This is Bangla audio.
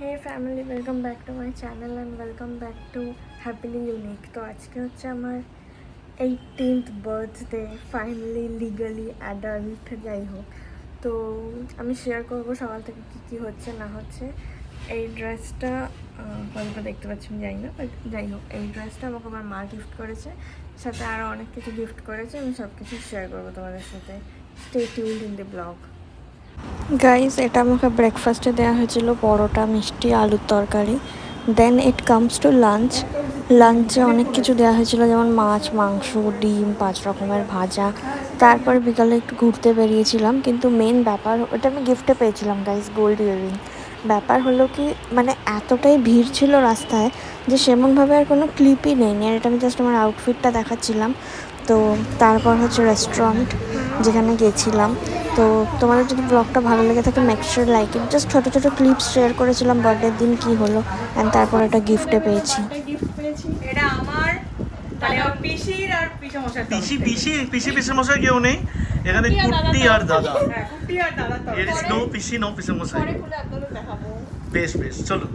Hey family, welcome back to my channel and welcome back to Happily Unique. তো আজকে হচ্ছে আমার 18th birthday, finally legally adult যাই হোক। তো আমি শেয়ার করবো সকাল থেকে কী কী হচ্ছে না হচ্ছে। এই ড্রেসটা হয়তো দেখতে পাচ্ছি আমি জানি না, বাট যাই হোক এই ড্রেসটা আমাকে আমার মা গিফট করেছে, সাথে আরও অনেক কিছু গিফট করেছে। আমি সব কিছু শেয়ার করবো তোমাদের সাথে। Stay tuned in the blog. Guys, এটা আমাকে ব্রেকফাস্টে দেওয়া হয়েছিল, পরোটা, মিষ্টি, আলুর তরকারি। দেন ইট কামস টু লাঞ্চে অনেক কিছু দেওয়া হয়েছিল, যেমন মাছ, মাংস, ডিম, 5 রকমের ভাজা। তারপর বিকালে একটু ঘুরতে বেরিয়েছিলাম, কিন্তু মেন ব্যাপার ওটা আমি গিফটে পেয়েছিলাম গাইস, গোল্ড ইয়াররিং। ব্যাপার হলো কি, মানে এতটাই ভিড় ছিল রাস্তায় যে সেমনভাবে আর কোনো ক্লিপই নেই, আর এটা আমি জাস্ট আমার আউটফিটটা দেখাচ্ছিলাম। তো তারপর হচ্ছে রেস্টুরেন্ট যেখানে গেছিলাম। তো তোমাদের যদি ব্লগটা ভালো লেগে থাকে make sure like it. Just ছোটো ছোটো ক্লিপস শেয়ার করেছিলাম বার্থডের দিন কী হলো, অ্যান্ড তারপর এটা গিফটে পেয়েছি। এটা আমার মানে পিসির আর পিসমশাই পিসি পিসি পিসি পিসমশাই কেউ নেই এখানে, কুট্টি আর দাদা। কুটি আর দাদা তো এর ইজ নো পিসি নো পিসমশাই। পরে খুলে আপনাদের দেখাবো। বেশ বেশ, চলো।